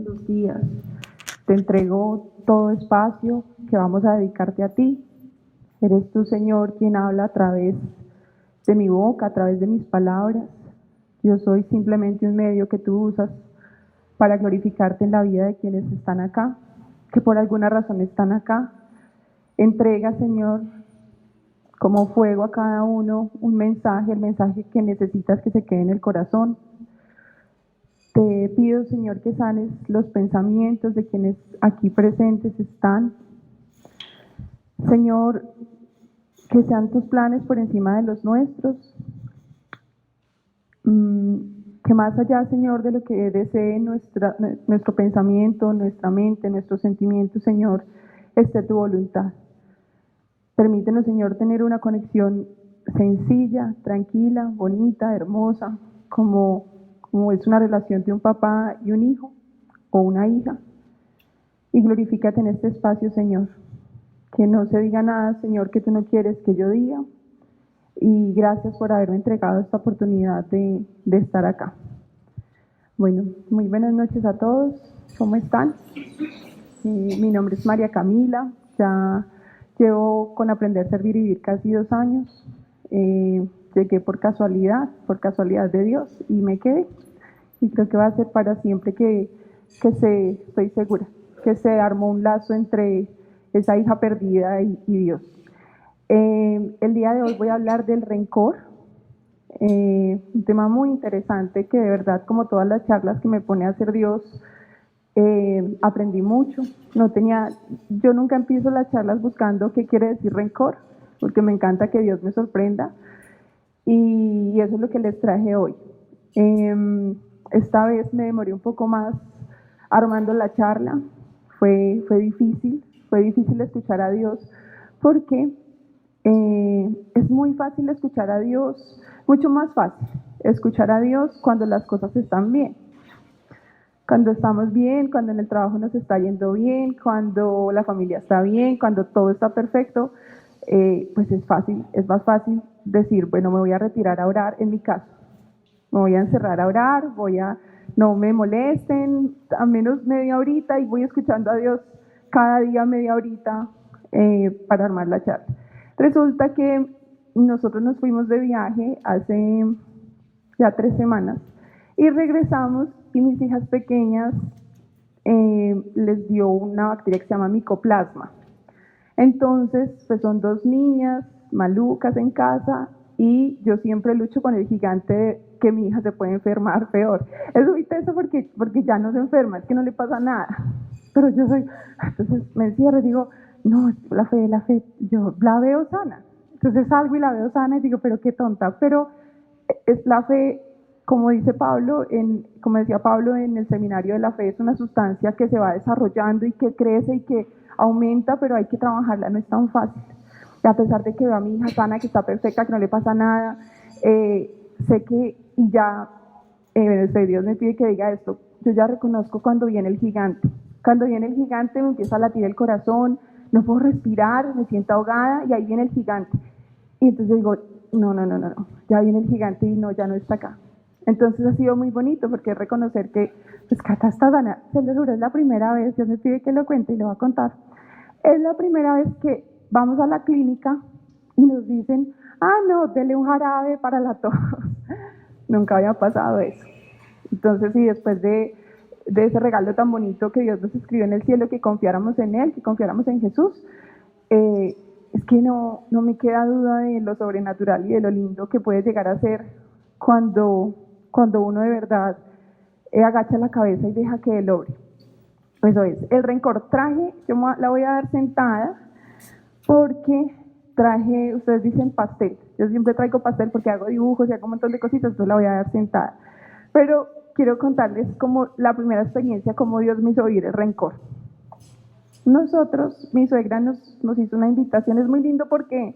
los días. Te entrego todo espacio que vamos a dedicarte a ti. Eres tú, Señor, quien habla a través de mi boca, a través de mis palabras. Yo soy simplemente un medio que tú usas para glorificarte en la vida de quienes están acá, que por alguna razón están acá. Entrega, Señor, como fuego a cada uno un mensaje, el mensaje que necesitas que se quede en el corazón. Te pido, Señor, que sanes los pensamientos de quienes aquí presentes están. Señor, que sean tus planes por encima de los nuestros. Que más allá, Señor, de lo que desee nuestro pensamiento, nuestra mente, nuestros sentimientos, Señor, esté tu voluntad. Permítenos, Señor, tener una conexión sencilla, tranquila, bonita, hermosa, como es una relación de un papá y un hijo o una hija. Y glorifícate en este espacio, Señor. Que no se diga nada, Señor, que tú no quieres que yo diga. Y gracias por haberme entregado esta oportunidad de estar acá. Bueno, muy buenas noches a todos. ¿Cómo están? Mi nombre es María Camila. Ya llevo con Aprender, Servir y Vivir casi 2 años. Llegué por casualidad de Dios, y me quedé. Y creo que va a ser para siempre estoy segura, que se armó un lazo entre esa hija perdida y Dios. El día de hoy voy a hablar del rencor, un tema muy interesante que de verdad, como todas las charlas que me pone a hacer Dios, aprendí mucho. Yo nunca empiezo las charlas buscando qué quiere decir rencor, porque me encanta que Dios me sorprenda, y eso es lo que les traje hoy. Esta vez me demoré un poco más armando la charla. Fue difícil escuchar a Dios, porque es muy fácil escuchar a Dios, mucho más fácil escuchar a Dios cuando las cosas están bien. Cuando estamos bien, cuando en el trabajo nos está yendo bien, cuando la familia está bien, cuando todo está perfecto, pues es más fácil decir, bueno, me voy a retirar a orar en mi casa, me voy a encerrar a orar, no me molesten, a menos media horita, y voy escuchando a Dios cada día media horita para armar la charla. Resulta que nosotros nos fuimos de viaje hace ya 3 semanas y regresamos, y mis hijas pequeñas les dio una bacteria que se llama micoplasma. Entonces, pues son 2 niñas malucas en casa, y yo siempre lucho con el gigante de que mi hija se puede enfermar peor. Es muy teso porque ya no se enferma, es que no le pasa nada. Pero entonces me encierro y digo, no, la fe, yo la veo sana. Entonces salgo y la veo sana y digo, pero qué tonta. Pero es la fe, como decía Pablo en el seminario de la fe, es una sustancia que se va desarrollando y que crece y que aumenta, pero hay que trabajarla, no es tan fácil. Y a pesar de que veo a mi hija sana, que está perfecta, que no le pasa nada, sé que, y ya, Dios me pide que diga esto, yo ya reconozco cuando viene el gigante. Cuando viene el gigante me empieza a latir el corazón, no puedo respirar, me siento ahogada, y ahí viene el gigante. Y entonces digo, no, ya viene el gigante y no, ya no está acá. Entonces ha sido muy bonito, porque es reconocer que, pues Cata está sana. Se lo juro, es la primera vez, Dios me pide que lo cuente y lo voy a contar. Es la primera vez que vamos a la clínica y nos dicen, no, dele un jarabe para la tos. Nunca había pasado eso. Entonces, y después de ese regalo tan bonito que Dios nos escribió en el cielo, que confiáramos en Él, que confiáramos en Jesús, es que no me queda duda de lo sobrenatural y de lo lindo que puede llegar a ser cuando uno de verdad agacha la cabeza y deja que Él obre. Eso es, el rencor. Yo la voy a dar sentada porque traje, ustedes dicen pastel, yo siempre traigo pastel porque hago dibujos y hago un montón de cositas, entonces la voy a dar sentada. Pero quiero contarles como la primera experiencia, cómo Dios me hizo vivir el rencor. Mi suegra nos hizo una invitación, es muy lindo porque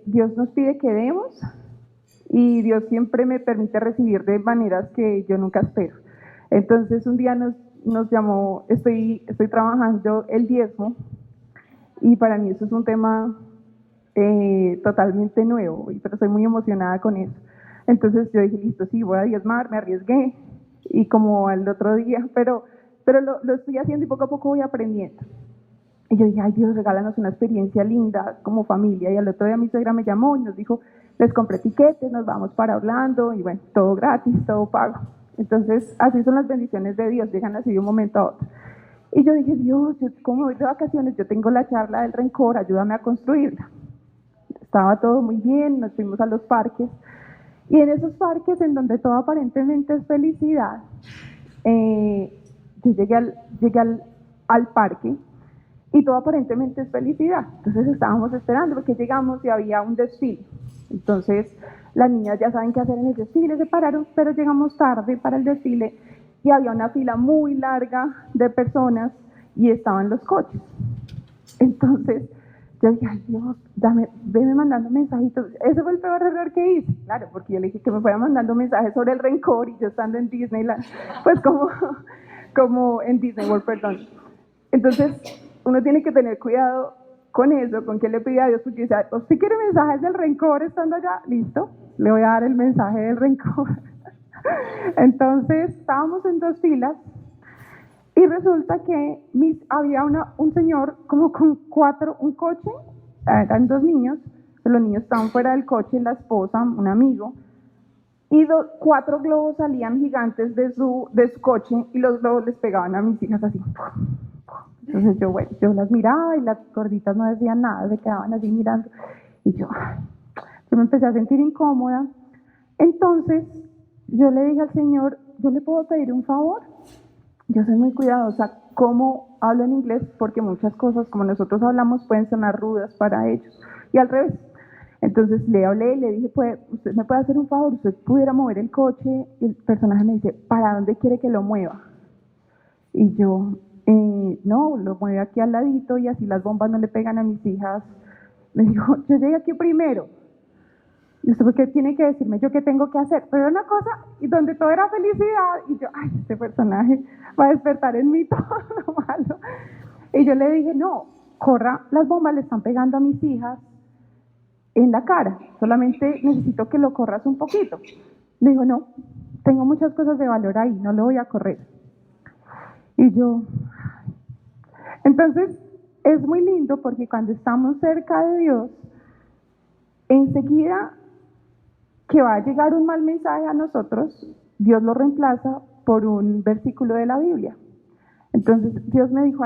Dios nos pide que demos, y Dios siempre me permite recibir de maneras que yo nunca espero. Entonces un día nos llamó, estoy trabajando el diezmo, y para mí eso es un tema totalmente nuevo, pero estoy muy emocionada con eso. Entonces yo dije, listo, sí, voy a diezmar, me arriesgué, y como al otro día, pero lo estoy haciendo y poco a poco voy aprendiendo. Y yo dije, ay Dios, regálanos una experiencia linda como familia. Y al otro día mi suegra me llamó y nos dijo, les compré tiquetes, nos vamos para Orlando, y bueno, todo gratis, todo pago. Entonces, así son las bendiciones de Dios, llegan así de un momento a otro. Y yo dije, Dios, yo como voy de vacaciones, yo tengo la charla del rencor, ayúdame a construirla. Estaba todo muy bien, nos fuimos a los parques, y en esos parques en donde todo aparentemente es felicidad, yo llegué al parque, y todo aparentemente es felicidad. Entonces estábamos esperando porque llegamos y había un desfile. Entonces las niñas ya saben qué hacer en el desfile, se pararon, pero llegamos tarde para el desfile y había una fila muy larga de personas y estaban los coches. Entonces yo dije, ay Dios, veme mandando mensajitos. Ese fue el peor error que hice, claro, porque yo le dije que me fuera mandando mensajes sobre el rencor y yo estando en Disneyland, pues como en Disney World, perdón. Entonces uno tiene que tener cuidado con eso, con qué le pide a Dios, porque dice, ¿usted quiere mensajes del rencor estando allá? Listo, le voy a dar el mensaje del rencor. Entonces estábamos en dos filas y resulta que había un señor como con un coche, eran dos niños, los niños estaban fuera del coche, la esposa, un amigo, y cuatro globos salían gigantes de su coche y los globos les pegaban a mis hijas así. Entonces yo las miraba y las gorditas no decían nada, se quedaban así mirando. Y yo me empecé a sentir incómoda. Entonces yo le dije al Señor, ¿yo le puedo pedir un favor? Yo soy muy cuidadosa cómo hablo en inglés porque muchas cosas como nosotros hablamos pueden sonar rudas para ellos. Y al revés. Entonces le hablé y le dije, ¿usted me puede hacer un favor? ¿Usted pudiera mover el coche? Y el personaje me dice, ¿para dónde quiere que lo mueva? Y yo, no, lo mueve aquí al ladito y así las bombas no le pegan a mis hijas. Me dijo, yo llegué aquí primero. ¿Y usted por qué tiene que decirme yo qué tengo que hacer? Pero era una cosa y donde todo era felicidad. Y yo, ay, este personaje va a despertar en mí todo lo malo. Y yo le dije, no, corra, las bombas le están pegando a mis hijas en la cara. Solamente necesito que lo corras un poquito. Me dijo, no, tengo muchas cosas de valor ahí, no lo voy a correr. Y yo, entonces es muy lindo porque cuando estamos cerca de Dios, enseguida que va a llegar un mal mensaje a nosotros, Dios lo reemplaza por un versículo de la Biblia. Entonces Dios me dijo,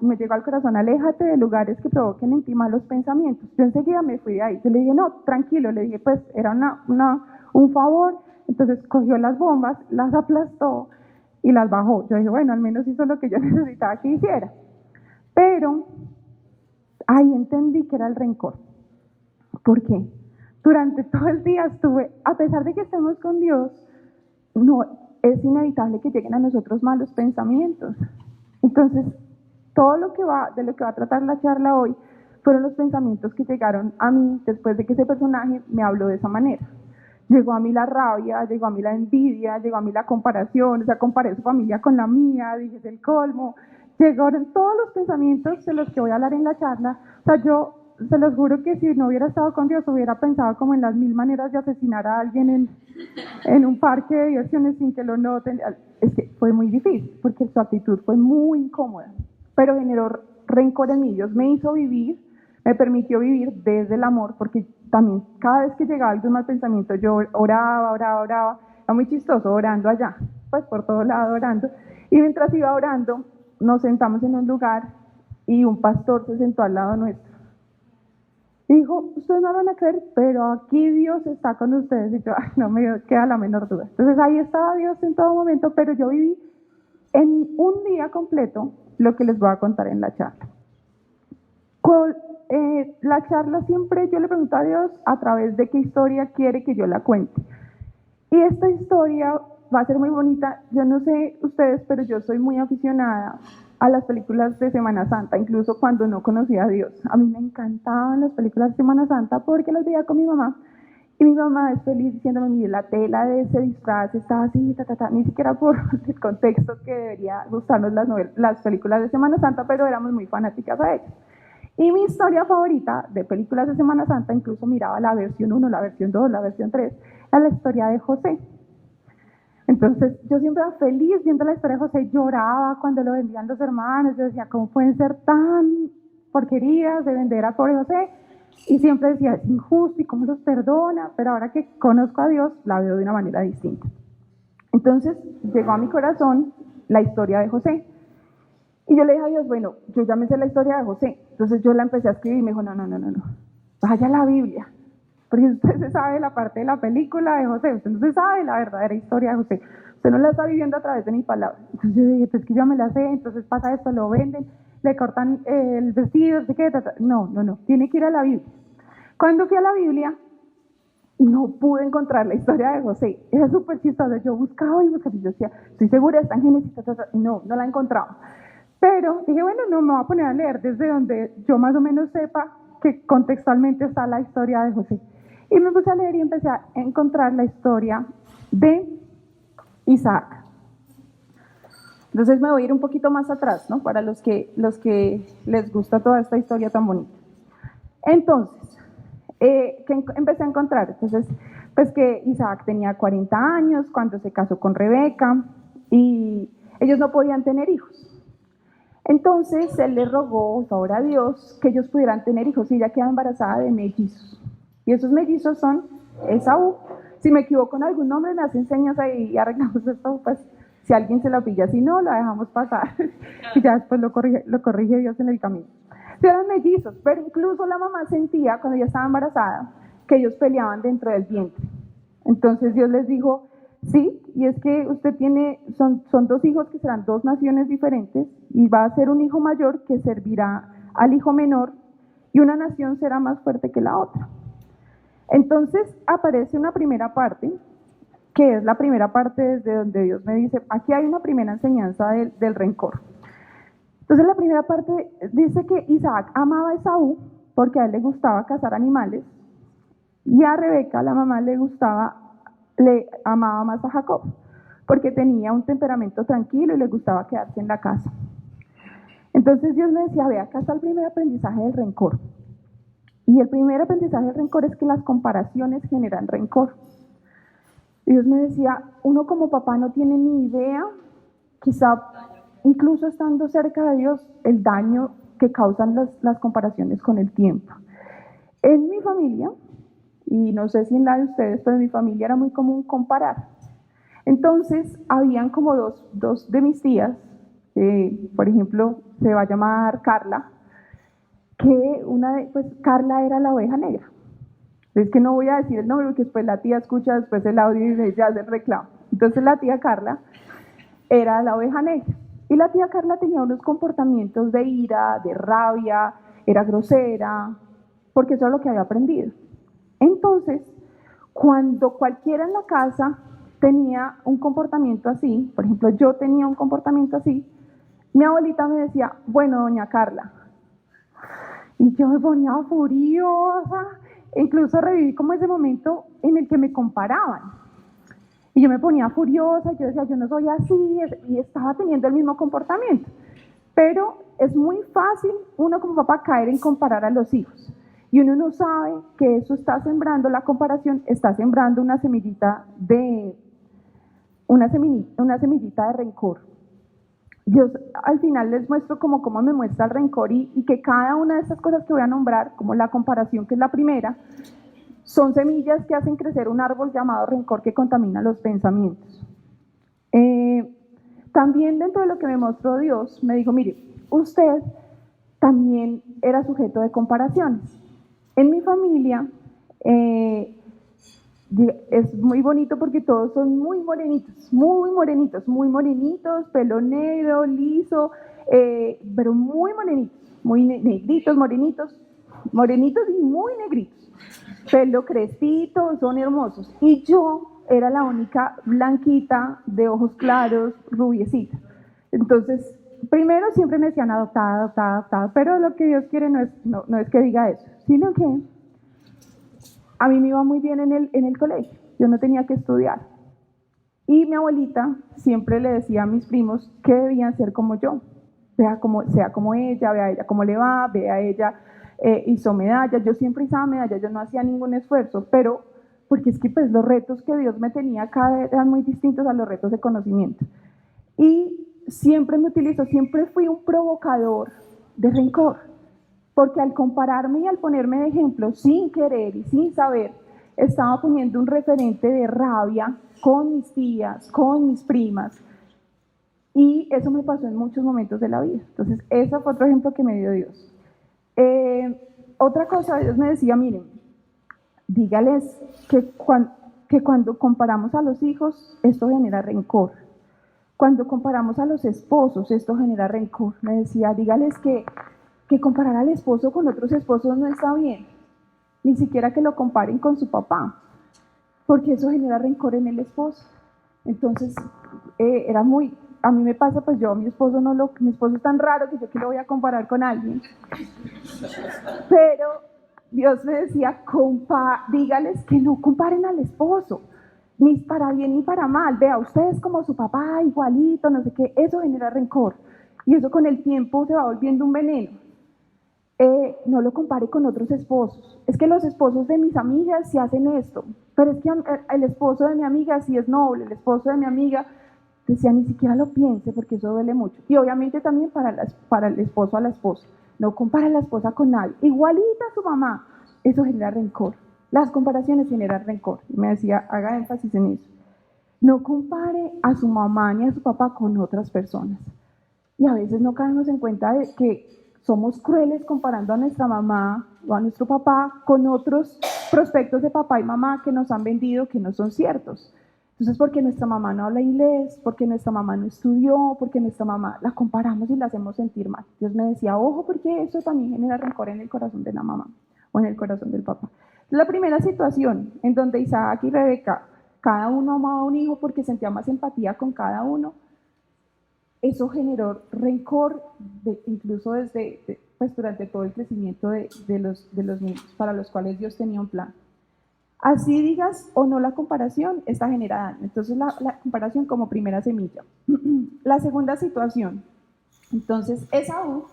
me llegó al corazón, aléjate de lugares que provoquen en ti malos pensamientos. Yo enseguida me fui de ahí. Yo le dije, no, tranquilo, le dije, pues era un favor. Entonces cogió las bombas, las aplastó y las bajó. Yo dije, bueno, al menos hizo lo que yo necesitaba que hiciera. Pero ahí entendí que era el rencor. ¿Por qué? Durante todo el día a pesar de que estemos con Dios, no es inevitable que lleguen a nosotros malos pensamientos. Entonces, de lo que va a tratar la charla hoy fueron los pensamientos que llegaron a mí después de que ese personaje me habló de esa manera. Llegó a mí la rabia, llegó a mí la envidia, llegó a mí la comparación, o sea, comparé su familia con la mía, dije, es el colmo. Llegaron todos los pensamientos de los que voy a hablar en la charla. O sea, yo se los juro que si no hubiera estado con Dios, hubiera pensado como en las 1000 maneras de asesinar a alguien en un parque de diversiones sin que lo noten. Es que fue muy difícil, porque su actitud fue muy incómoda, pero generó rencor en mí. Dios me hizo vivir, me permitió vivir desde el amor, porque también cada vez que llegaba algún mal pensamiento, yo oraba, era muy chistoso orando allá, pues por todo lado orando, y mientras iba orando, nos sentamos en un lugar y un pastor se sentó al lado nuestro. Y dijo, ustedes no van a creer, pero aquí Dios está con ustedes. Y yo, ay, no me queda la menor duda. Entonces ahí estaba Dios en todo momento, pero yo viví en un día completo lo que les voy a contar en la charla. La charla siempre yo le pregunto a Dios a través de qué historia quiere que yo la cuente. Y esta historia va a ser muy bonita. Yo no sé ustedes, pero yo soy muy aficionada a las películas de Semana Santa, incluso cuando no conocía a Dios. A mí me encantaban las películas de Semana Santa porque las veía con mi mamá. Y mi mamá es feliz diciéndome, mire, la tela de ese disfraz estaba así, ni siquiera por el contexto que debería gustarnos las películas de Semana Santa, pero éramos muy fanáticas a ellas. Y mi historia favorita de películas de Semana Santa, incluso miraba la versión 1, la versión 2, la versión 3, era la historia de José. Entonces yo siempre era feliz viendo la historia de José, lloraba cuando lo vendían los hermanos, yo decía, ¿cómo pueden ser tan porquerías de vender a pobre José? Y siempre decía, es injusto y cómo los perdona, pero ahora que conozco a Dios, la veo de una manera distinta. Entonces llegó a mi corazón la historia de José. Y yo le dije a Dios, bueno, yo ya me sé la historia de José. Entonces yo la empecé a escribir y me dijo, no, vaya a la Biblia. Porque usted se sabe la parte de la película de José, usted no se sabe la verdadera historia de José. Usted no la está viviendo a través de mi palabra. Entonces yo dije, pues que yo me la sé, entonces pasa esto, lo venden, le cortan el vestido, no sé qué, no, tiene que ir a la Biblia. Cuando fui a la Biblia, no pude encontrar la historia de José. Era súper chistosa. Yo buscaba y buscaba y yo decía, estoy segura, está en Génesis. No la encontraba. Pero dije, bueno, no me voy a poner a leer desde donde yo más o menos sepa que contextualmente está la historia de José. Y me puse a leer y empecé a encontrar la historia de Isaac. Entonces me voy a ir un poquito más atrás, ¿no? Para los que les gusta toda esta historia tan bonita. Entonces, ¿qué empecé a encontrar? Entonces, pues que Isaac tenía 40 años cuando se casó con Rebeca y ellos no podían tener hijos. Entonces, él le rogó por favor a Dios que ellos pudieran tener hijos y ella quedó embarazada de mellizos. Y esos mellizos son Esaú. Si me equivoco en algún nombre, me hacen señas ahí y arreglamos esto, pues si alguien se lo pilla, si no, lo dejamos pasar y ya después lo corrige Dios en el camino. Sí, eran mellizos, pero incluso la mamá sentía cuando ella estaba embarazada que ellos peleaban dentro del vientre. Entonces Dios les dijo, sí, y es que usted tiene, son dos hijos que serán dos naciones diferentes y va a ser un hijo mayor que servirá al hijo menor y una nación será más fuerte que la otra. Entonces aparece una primera parte, que es la primera parte desde donde Dios me dice, aquí hay una primera enseñanza del rencor. Entonces la primera parte dice que Isaac amaba a Esaú porque a él le gustaba cazar animales y a Rebeca, la mamá, le amaba más a Jacob porque tenía un temperamento tranquilo y le gustaba quedarse en la casa. Entonces Dios me decía, ve, acá está el primer aprendizaje del rencor. Y el primer aprendizaje del rencor es que las comparaciones generan rencor. Y Dios me decía, uno como papá no tiene ni idea, quizá incluso estando cerca de Dios, el daño que causan las comparaciones con el tiempo. En mi familia, y no sé si en la de ustedes, pero en mi familia era muy común comparar. Entonces, habían como dos de mis tías, por ejemplo, se va a llamar Carla, que Carla era la oveja negra. Es que no voy a decir el nombre porque después la tía escucha después el audio y ya hace el reclamo. Entonces la tía Carla era la oveja negra. Y la tía Carla tenía unos comportamientos de ira, de rabia, era grosera, porque eso es lo que había aprendido. Entonces, cuando cualquiera en la casa tenía un comportamiento así, por ejemplo, yo tenía un comportamiento así, mi abuelita me decía, bueno, doña Carla. Y yo me ponía furiosa, incluso reviví como ese momento en el que me comparaban. Y yo me ponía furiosa, yo decía, yo no soy así, y estaba teniendo el mismo comportamiento. Pero es muy fácil uno como papá caer en comparar a los hijos. Y uno no sabe que eso está sembrando, la comparación está sembrando una semillita de rencor. Dios al final les muestro cómo me muestra el rencor y que cada una de estas cosas que voy a nombrar, como la comparación que es la primera, son semillas que hacen crecer un árbol llamado rencor que contamina los pensamientos. También dentro de lo que me mostró Dios, me dijo, mire, usted también era sujeto de comparaciones. En mi familia es muy bonito porque todos son muy morenitos, pelo negro, liso, pero muy morenitos, muy negritos, morenitos y muy negritos. Pelo crespito, son hermosos. Y yo era la única blanquita, de ojos claros, rubiecita. Entonces, primero siempre me decían adoptada, pero lo que Dios quiere no es que diga eso, sino que a mí me iba muy bien en el colegio, yo no tenía que estudiar. Y mi abuelita siempre le decía a mis primos que debían ser como yo, sea como ella, vea a ella cómo le va, vea a ella hizo medallas, yo siempre hice medallas, yo no hacía ningún esfuerzo, pero porque es que pues los retos que Dios me tenía acá eran muy distintos a los retos de conocimiento. Y siempre me utilizó, siempre fui un provocador de rencor, porque al compararme y al ponerme de ejemplo sin querer y sin saber, estaba poniendo un referente de rabia con mis tías, con mis primas, y eso me pasó en muchos momentos de la vida. Entonces, ese fue otro ejemplo que me dio Dios. Otra cosa, Dios me decía, miren, dígales que cuando comparamos a los hijos, esto genera rencor. Cuando comparamos a los esposos, esto genera rencor. Me decía, dígales que comparar al esposo con otros esposos no está bien. Ni siquiera que lo comparen con su papá, porque eso genera rencor en el esposo. Entonces, era muy... A mí me pasa, pues yo, mi esposo es tan raro que yo que lo voy a comparar con alguien. Pero Dios me decía, dígales que no comparen al esposo, ni para bien ni para mal. Vea, usted es como su papá, igualito, no sé qué, eso genera rencor. Y eso con el tiempo se va volviendo un veneno. No lo compare con otros esposos. Es que los esposos de mis amigas sí hacen esto, pero es que el esposo de mi amiga sí es noble, el esposo de mi amiga, decía, ni siquiera lo piense porque eso duele mucho. Y obviamente también para el esposo a la esposa. No compara a la esposa con nadie, igualita a su mamá. Eso genera rencor. Las comparaciones generan rencor. Y me decía, haga énfasis en eso. No compare a su mamá ni a su papá con otras personas. Y a veces no caemos en cuenta de que somos crueles comparando a nuestra mamá o a nuestro papá con otros prospectos de papá y mamá que nos han vendido que no son ciertos. Entonces, porque nuestra mamá no habla inglés, porque nuestra mamá no estudió, porque nuestra mamá la comparamos y la hacemos sentir mal. Dios me decía, ojo, porque eso también genera rencor en el corazón de la mamá o en el corazón del papá. La primera situación en donde Isaac y Rebeca, cada uno amaba a un hijo porque sentía más empatía con cada uno, eso generó rencor, incluso pues durante todo el crecimiento de los niños, para los cuales Dios tenía un plan. Así digas o no la comparación, está generada. Entonces la comparación como primera semilla. La segunda situación. Entonces Esaú,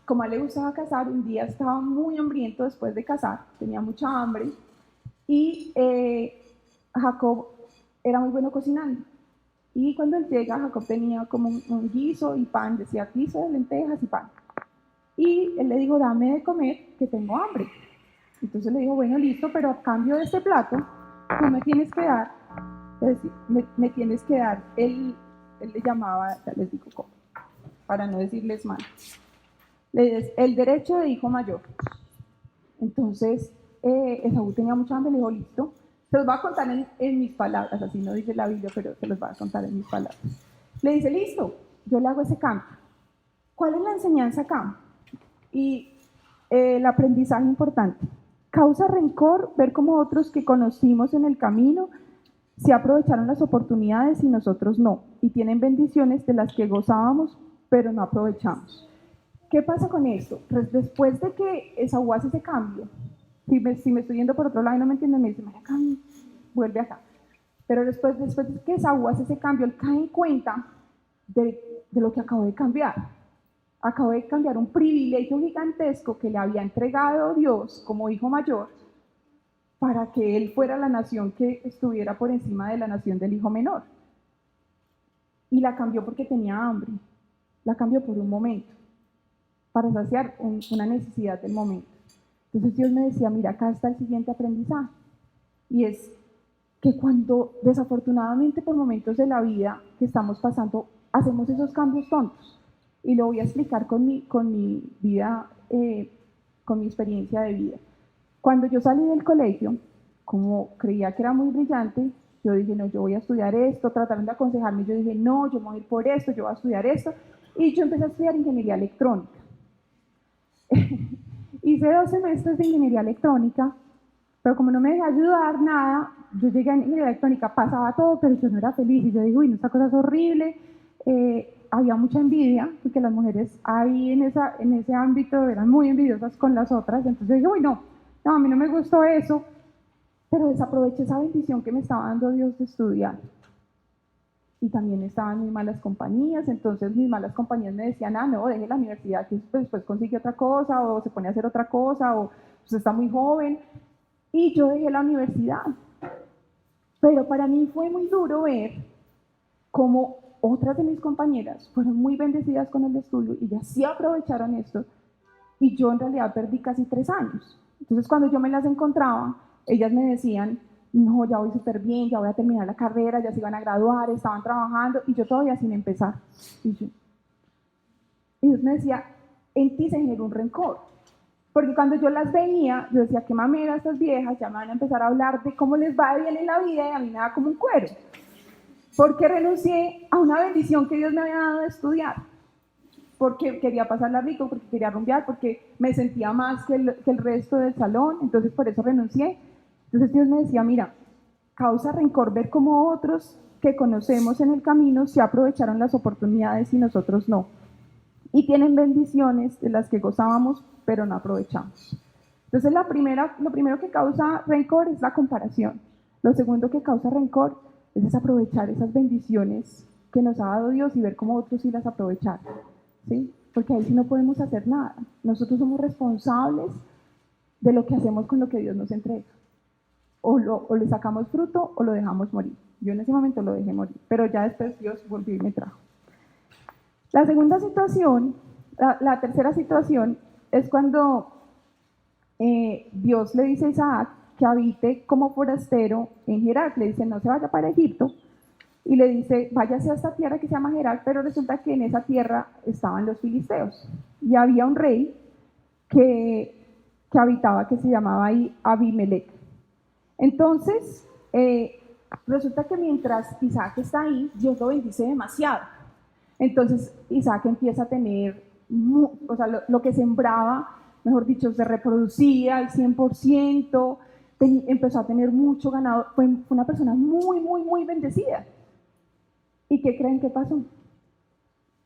como a él le gustaba cazar, un día estaba muy hambriento después de cazar, tenía mucha hambre, y Jacob era muy bueno cocinando. Y cuando él llega, Jacob tenía como un guiso y pan, decía guiso de lentejas y pan. Y él le dijo, dame de comer, que tengo hambre. Entonces le dijo, bueno, listo, pero a cambio de este plato, tú me tienes que dar, es decir, me tienes que dar, él le llamaba, ya les digo cómo, para no decirles mal, el derecho de hijo mayor. Entonces, Esaú tenía mucha hambre, le dijo, listo, se los voy a contar en mis palabras, así no dice la Biblia, pero se los voy a contar en mis palabras. Le dice, listo, yo le hago ese cambio. ¿Cuál es la enseñanza acá? Y el aprendizaje importante. Causa rencor ver cómo otros que conocimos en el camino se aprovecharon las oportunidades y nosotros no, y tienen bendiciones de las que gozábamos, pero no aprovechamos. ¿Qué pasa con esto? Pues después de que Esaú hace ese cambio, si me estoy yendo por otro lado y no me entienden, me dice, acá, vuelve acá. Pero después de que Esaú hace ese cambio, él cae en cuenta de lo que acabó de cambiar. Acabó de cambiar un privilegio gigantesco que le había entregado Dios como hijo mayor para que él fuera la nación que estuviera por encima de la nación del hijo menor. Y la cambió porque tenía hambre. La cambió por un momento, para saciar una necesidad del momento. Entonces Dios me decía, mira, acá está el siguiente aprendizaje. Y es que cuando desafortunadamente por momentos de la vida que estamos pasando, hacemos esos cambios tontos. Y lo voy a explicar con mi vida, con mi experiencia de vida. Cuando yo salí del colegio, como creía que era muy brillante, yo dije, no, yo voy a estudiar esto, trataron de aconsejarme, yo dije, no, yo me voy a ir por esto, yo voy a estudiar esto, y yo empecé a estudiar ingeniería electrónica. Hice 2 semestres de ingeniería electrónica, pero como no me dejé ayudar nada, yo llegué a ingeniería electrónica, pasaba todo, pero yo no era feliz, y yo digo, uy, no, esta cosa es horrible. Había mucha envidia, porque las mujeres ahí en ese ámbito eran muy envidiosas con las otras, entonces dije, uy, no, a mí no me gustó eso, pero desaproveché esa bendición que me estaba dando Dios de estudiar. Y también estaba en muy malas compañías, entonces mis malas compañías me decían, no, deje la universidad, que después consigue otra cosa, o se pone a hacer otra cosa, o pues está muy joven. Y yo dejé la universidad. Pero para mí fue muy duro ver cómo otras de mis compañeras fueron muy bendecidas con el estudio y ellas sí aprovecharon esto y yo en realidad perdí casi 3 años. Entonces cuando yo me las encontraba, ellas me decían, no, ya voy súper bien, ya voy a terminar la carrera, ya se iban a graduar, estaban trabajando y yo todavía sin empezar. Y Dios me decía, en ti se generó un rencor. Porque cuando yo las veía, yo decía, qué mamera estas viejas, ya me van a empezar a hablar de cómo les va bien en la vida y a mí me da como un cuero. Porque renuncié a una bendición que Dios me había dado de estudiar. Porque quería pasarla rico, porque quería rumbear, porque me sentía más que el resto del salón, entonces por eso renuncié. Entonces Dios me decía, mira, causa rencor ver cómo otros que conocemos en el camino se aprovecharon las oportunidades y nosotros no. Y tienen bendiciones de las que gozábamos, pero no aprovechamos. Entonces lo primero que causa rencor es la comparación. Lo segundo que causa rencor es desaprovechar esas bendiciones que nos ha dado Dios y ver cómo otros sí las aprovecharon. ¿Sí? Porque ahí sí no podemos hacer nada. Nosotros somos responsables de lo que hacemos con lo que Dios nos entrega. O le sacamos fruto o lo dejamos morir. Yo en ese momento lo dejé morir, pero ya después Dios volvió y me trajo. La segunda situación, la tercera situación, es cuando Dios le dice a Isaac que habite como forastero en Gerar. Le dice, no se vaya para Egipto. Y le dice, váyase a esta tierra que se llama Gerar, pero resulta que en esa tierra estaban los filisteos. Y había un rey que habitaba, que se llamaba ahí Abimelech. Entonces, resulta que mientras Isaac está ahí, Dios lo bendice demasiado. Entonces Isaac empieza a tener, o sea, lo que sembraba, mejor dicho, se reproducía al 100%, empezó a tener mucho ganado, fue una persona muy, muy, muy bendecida. ¿Y qué creen que pasó?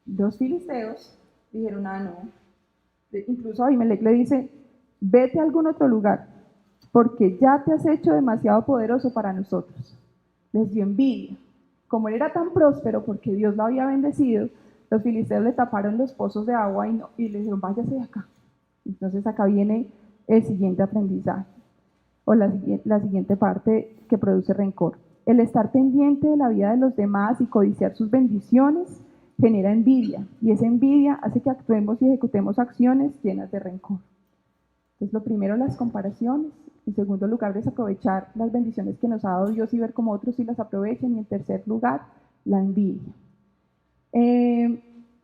Los filisteos dijeron, no. Incluso Abimelech le dice, vete a algún otro lugar, porque ya te has hecho demasiado poderoso para nosotros. Les dio envidia. Como él era tan próspero, porque Dios lo había bendecido, los filisteos le taparon los pozos de agua y le dijeron, váyase de acá. Entonces acá viene el siguiente aprendizaje, o la siguiente parte que produce rencor. El estar pendiente de la vida de los demás y codiciar sus bendiciones genera envidia, y esa envidia hace que actuemos y ejecutemos acciones llenas de rencor. Entonces, lo primero, las comparaciones. En segundo lugar, desaprovechar las bendiciones que nos ha dado Dios y ver cómo otros sí las aprovechan. Y en tercer lugar, la envidia.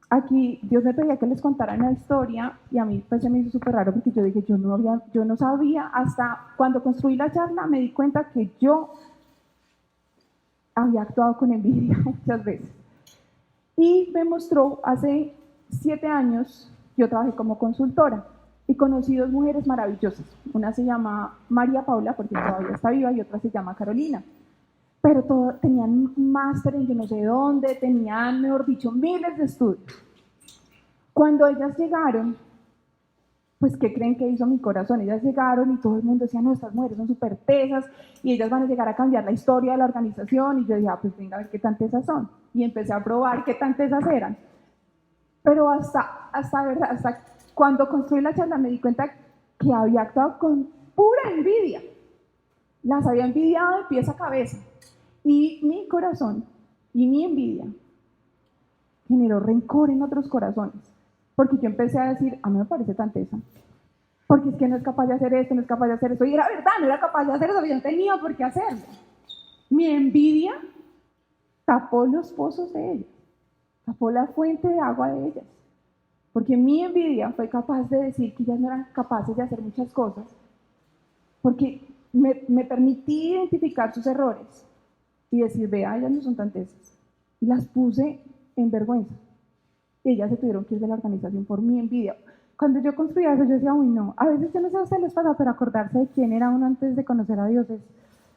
Aquí Dios me pedía que les contara una historia y a mí pues se me hizo súper raro porque yo dije, yo no sabía, hasta cuando construí la charla me di cuenta que yo había actuado con envidia muchas veces. Y me mostró, hace 7 años, yo trabajé como consultora y conocí 2 mujeres maravillosas. Una se llama María Paula, porque todavía está viva, y otra se llama Carolina. Pero tenían máster en yo no sé dónde, tenían, mejor dicho, miles de estudios. Cuando ellas llegaron, pues, ¿qué creen que hizo mi corazón? Ellas llegaron y todo el mundo decía, no, estas mujeres son súper tesas y ellas van a llegar a cambiar la historia de la organización. Y yo dije, pues venga a ver qué tan tesas son. Y empecé a probar qué tan tesas eran. Pero hasta cuando construí la charla me di cuenta que había actuado con pura envidia. Las había envidiado de pies a cabeza. Y mi corazón y mi envidia generó rencor en otros corazones. Porque yo empecé a decir, a mí me parece tan tesa. Porque es que no es capaz de hacer esto, no es capaz de hacer eso. Y era verdad, no era capaz de hacer eso, yo no tenía por qué hacerlo. Mi envidia tapó los pozos de ellas, tapó la fuente de agua de ellas. Porque mi envidia fue capaz de decir que ellas no eran capaces de hacer muchas cosas. Porque me permití identificar sus errores y decir, vea, ellas no son tan tesas. Y las puse en vergüenza. Y ellas se tuvieron que ir de la organización por mi envidia. Cuando yo construía eso, yo decía, uy, no. A veces yo no sé a ustedes les pasa, pero acordarse de quién era uno antes de conocer a Dios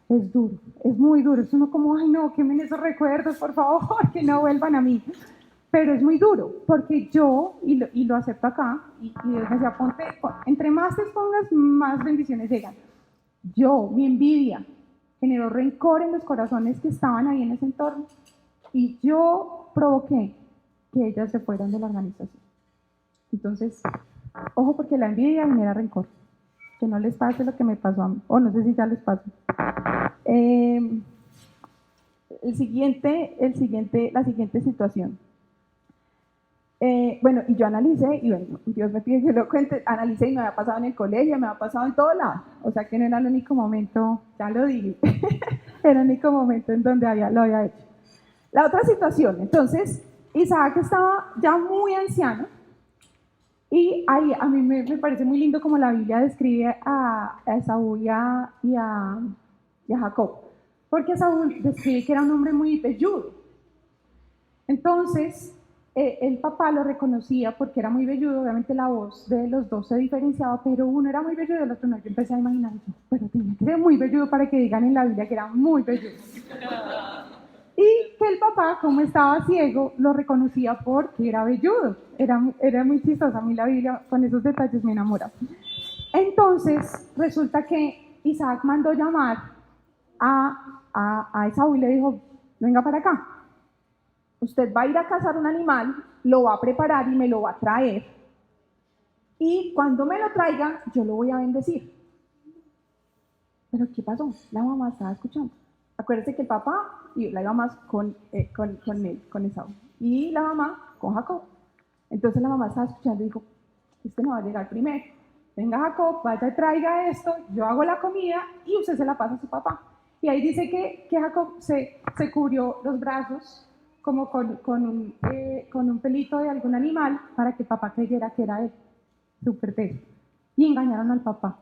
es duro. Es muy duro. Es uno como, ay, no, quemen esos recuerdos, por favor, que no vuelvan a mí. Pero es muy duro, porque yo, y lo acepto acá, y Dios me decía, entre más te expongas, más bendiciones llegan. Yo, mi envidia, generó rencor en los corazones que estaban ahí en ese entorno, y yo provoqué que ellas se fueran de la organización. Entonces, ojo, porque la envidia genera rencor. Que no les pase lo que me pasó a mí, o no sé si ya les pasó. la siguiente situación. Bueno, y yo analicé, y bueno, Dios me pide que lo cuente, analicé y me había pasado en el colegio, me había pasado en todo lado, o sea que no era el único momento, ya lo dije, era el único momento en donde lo había hecho. La otra situación, entonces, Isaac estaba ya muy anciano, y ahí a mí me parece muy lindo como la Biblia describe a Esaú y a Jacob, porque Esaú describe que era un hombre muy velludo. Entonces, el papá lo reconocía porque era muy velludo, obviamente la voz de los dos se diferenciaba, pero uno era muy velludo y el otro no. Yo empecé a imaginar, pero tenía que ser muy velludo para que digan en la Biblia que era muy velludo. Y que el papá, como estaba ciego, lo reconocía porque era velludo. Era muy chistosa. A mí la Biblia con esos detalles me enamora. Entonces, resulta que Isaac mandó llamar a Esaú y le dijo, venga para acá. Usted va a ir a cazar un animal, lo va a preparar y me lo va a traer. Y cuando me lo traiga, yo lo voy a bendecir. ¿Pero qué pasó? La mamá estaba escuchando. Acuérdense que el papá y la mamá con Esaú. Y la mamá con Jacob. Entonces la mamá estaba escuchando y dijo, este no va a llegar primero. Venga Jacob, vaya y traiga esto, yo hago la comida y usted se la pasa a su papá. Y ahí dice que Jacob se cubrió los brazos como con un pelito de algún animal para que el papá creyera que era él, súper teso. Y engañaron al papá.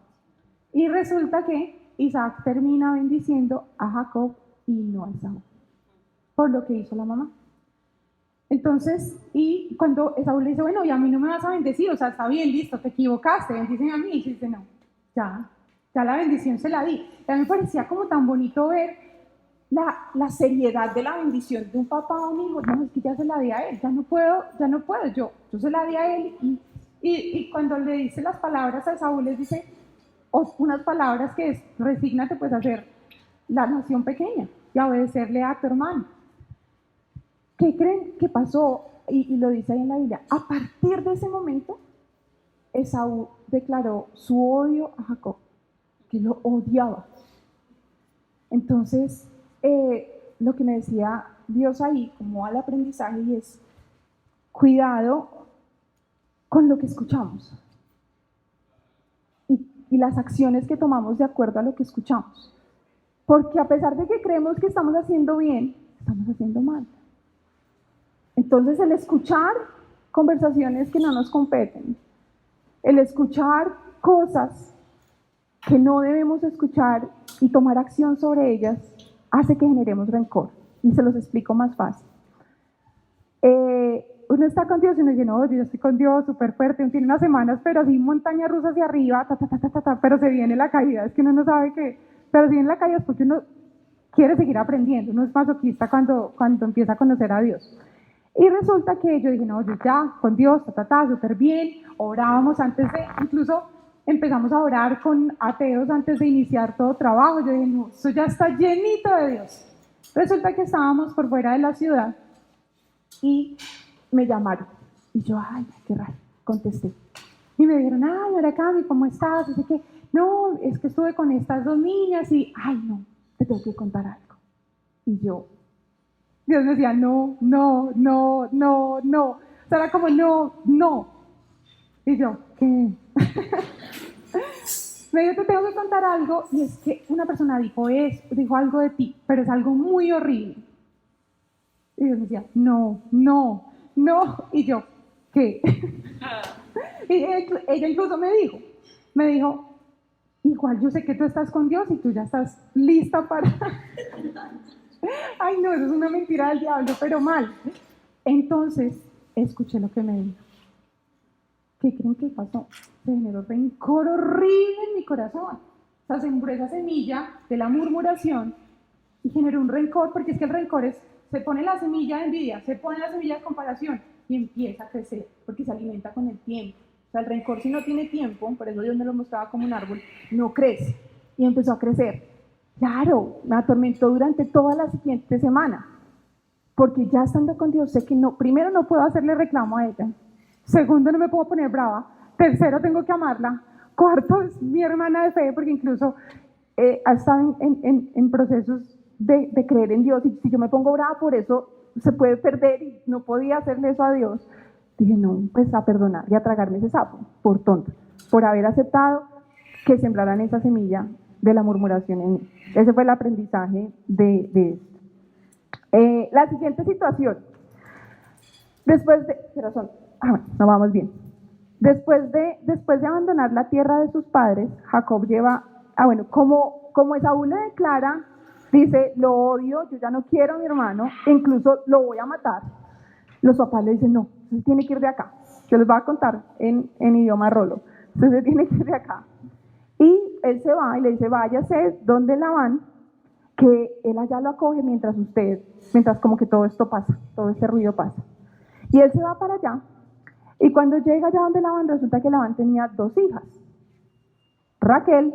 Y resulta que Isaac termina bendiciendo a Jacob y no a Esaú, por lo que hizo la mamá. Entonces, y cuando Esaú le dice, bueno, y a mí no me vas a bendecir, o sea, está bien, listo, te equivocaste, bendíceme a mí. Y dice, no, ya la bendición se la di. Y a mí me parecía como tan bonito ver la seriedad de la bendición de un papá a un hijo. No, es que ya se la di a él, ya no puedo, yo se la di a él. Y cuando le dice las palabras a Esaú, les dice unas palabras que es, resígnate pues a ser la nación pequeña y a obedecerle a tu hermano. ¿Qué creen que pasó? Y lo dice ahí en la Biblia. A partir de ese momento, Esaú declaró su odio a Jacob, que lo odiaba. Entonces, lo que me decía Dios ahí, como al aprendizaje, y es cuidado con lo que escuchamos y las acciones que tomamos de acuerdo a lo que escuchamos. Porque a pesar de que creemos que estamos haciendo bien, estamos haciendo mal. Entonces, el escuchar conversaciones que no nos competen, el escuchar cosas que no debemos escuchar y tomar acción sobre ellas, hace que generemos rencor. Y se los explico más fácil. Uno está con Dios y uno dice, no, yo estoy con Dios, súper fuerte, uno tiene unas semanas, pero así montaña rusa hacia arriba, pero se viene la caída, es que uno no sabe qué, pero si viene la caída es porque uno quiere seguir aprendiendo, uno es masoquista cuando empieza a conocer a Dios. Y resulta que yo dije, no, yo ya, con Dios, súper bien, orábamos antes de, incluso empezamos a orar con ateos antes de iniciar todo trabajo, yo dije, no, eso ya está llenito de Dios. Resulta que estábamos por fuera de la ciudad y me llamaron. Y yo, ay, qué raro, contesté. Y me dijeron, ay, ahora Cami, ¿cómo estás? Dice que, no, es que estuve con estas dos niñas y, ay, no, te tengo que contar algo. Y yo, Dios me decía, no. O sea, era como, no. Y yo, ¿qué? Me dijo, te tengo que contar algo, y es que una persona dijo algo de ti, pero es algo muy horrible. Y Dios me decía, no. Y yo, ¿qué? Y ella incluso me dijo, igual yo sé que tú estás con Dios y tú ya estás lista para... Ay, no, eso es una mentira del diablo, pero mal. Entonces, escuché lo que me dijo. ¿Qué creen que pasó? Se generó rencor horrible en mi corazón. O sea, sembró esa semilla de la murmuración y generó un rencor, porque es que el rencor se pone la semilla de envidia, se pone la semilla de comparación y empieza a crecer, porque se alimenta con el tiempo. O sea, el rencor, si no tiene tiempo, por eso Dios me lo mostraba como un árbol, no crece. Y empezó a crecer. Claro, me atormentó durante toda la siguiente semana, porque ya estando con Dios sé que no, primero no puedo hacerle reclamo a ella, segundo no me puedo poner brava, tercero tengo que amarla, cuarto es mi hermana de fe, porque incluso ha estado en procesos de creer en Dios, y si yo me pongo brava por eso, se puede perder y no podía hacerle eso a Dios. Dije, no, pues a perdonar y a tragarme ese sapo, por tonta, por haber aceptado que sembraran esa semilla de la murmuración en mí. Ese fue el aprendizaje de esto. La siguiente situación, no vamos bien. Después de abandonar la tierra de sus padres, Jacob lleva, como Esaú le declara, dice, lo odio, yo ya no quiero a mi hermano, e incluso lo voy a matar. Los papás le dicen, no, usted tiene que ir de acá. Yo les voy a contar en idioma rolo. Usted tiene que ir de acá. Y él se va y le dice, váyase donde Labán, que él allá lo acoge mientras como que todo esto pasa, todo este ruido pasa. Y él se va para allá, y cuando llega allá donde Labán, resulta que Labán tenía 2 hijas, Raquel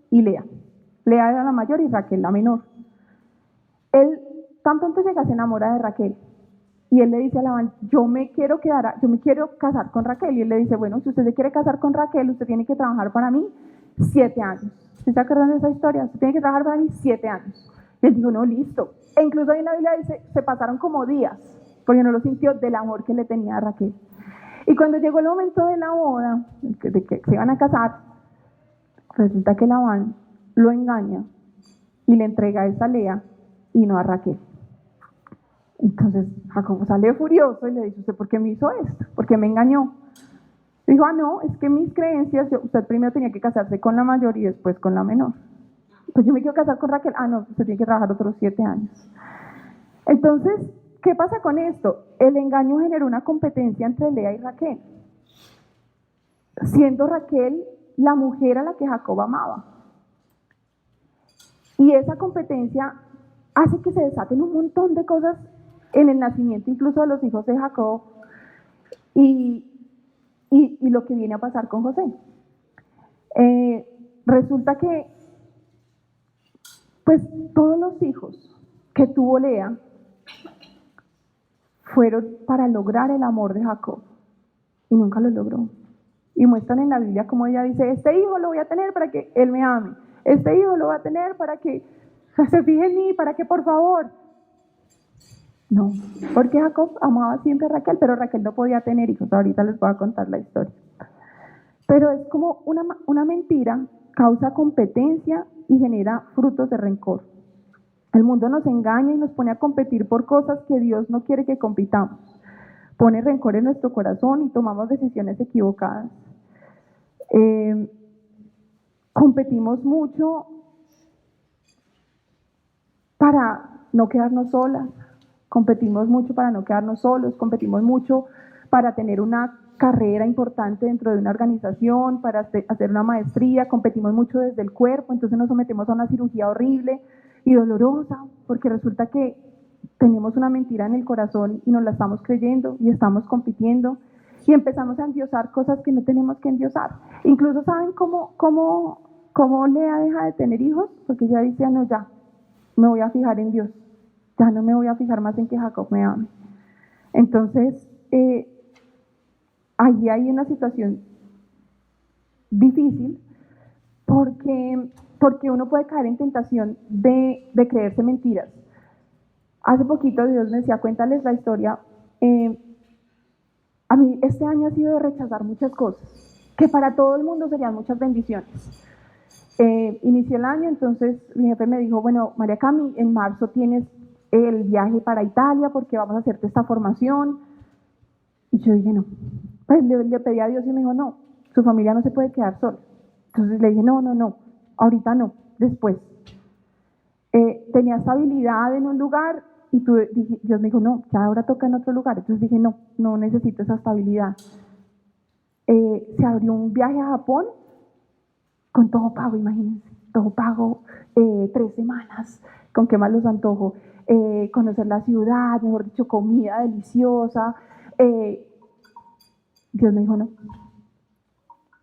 y Lea. Lea era la mayor y Raquel la menor. Él tan pronto llega, se enamora de Raquel. Y él le dice a Labán, yo me quiero casar con Raquel. Y él le dice, bueno, si usted se quiere casar con Raquel, usted tiene que trabajar para mí 7 años. ¿Se acuerdan de esa historia? Usted tiene que trabajar para mí 7 años. Y él dijo, no, listo. E incluso ahí en la Biblia dice, se pasaron como días, porque no lo sintió del amor que le tenía a Raquel. Y cuando llegó el momento de la boda, de que se iban a casar, resulta que Labán lo engaña y le entrega a esa Lea y no a Raquel. Entonces Jacob sale furioso y le dice, ¿usted por qué me hizo esto? ¿Por qué me engañó? Dijo, no, es que mis creencias, usted primero tenía que casarse con la mayor y después con la menor. Pues yo me quiero casar con Raquel, no, usted tiene que trabajar otros 7 años. Entonces, ¿qué pasa con esto? El engaño generó una competencia entre Lea y Raquel, siendo Raquel la mujer a la que Jacob amaba. Y esa competencia hace que se desaten un montón de cosas en el nacimiento incluso de los hijos de Jacob y lo que viene a pasar con José. Resulta que pues todos los hijos que tuvo Lea fueron para lograr el amor de Jacob y nunca lo logró. Y muestran en la Biblia como ella dice, este hijo lo voy a tener para que él me ame, este hijo lo voy a tener para que se fije en mí, para que por favor. No, porque Jacob amaba siempre a Raquel, pero Raquel no podía tener hijos. Ahorita les voy a contar la historia. Pero es como una mentira, causa competencia y genera frutos de rencor. El mundo nos engaña y nos pone a competir por cosas que Dios no quiere que compitamos. Pone rencor en nuestro corazón y tomamos decisiones equivocadas. Competimos mucho para no quedarnos solas, competimos mucho para no quedarnos solos, competimos mucho para tener una carrera importante dentro de una organización, para hacer una maestría, competimos mucho desde el cuerpo, entonces nos sometemos a una cirugía horrible y dolorosa, porque resulta que tenemos una mentira en el corazón y nos la estamos creyendo y estamos compitiendo y empezamos a endiosar cosas que no tenemos que endiosar. Incluso ¿saben cómo Lea deja de tener hijos? Porque ella dice, no, ya, me voy a fijar en Dios, ya no me voy a fijar más en que Jacob me ame. Entonces, allí hay una situación difícil porque uno puede caer en tentación de creerse mentiras. Hace poquito Dios me decía, cuéntales la historia. A mí este año ha sido de rechazar muchas cosas, que para todo el mundo serían muchas bendiciones. Inicié el año, entonces mi jefe me dijo, bueno, María Cami, en marzo tienes el viaje para Italia porque vamos a hacerte esta formación. Y yo dije, no. Pues le pedí a Dios y me dijo, no, su familia no se puede quedar sola. Entonces le dije, no, ahorita no, después. Tenía estabilidad en un lugar y Dios me dijo, no, ya ahora toca en otro lugar. Entonces dije, no necesito esa estabilidad. Se abrió un viaje a Japón con todo pago, imagínense, todo pago, 3 semanas, con qué más los antojo, conocer la ciudad, mejor dicho, comida deliciosa. Dios me dijo, no,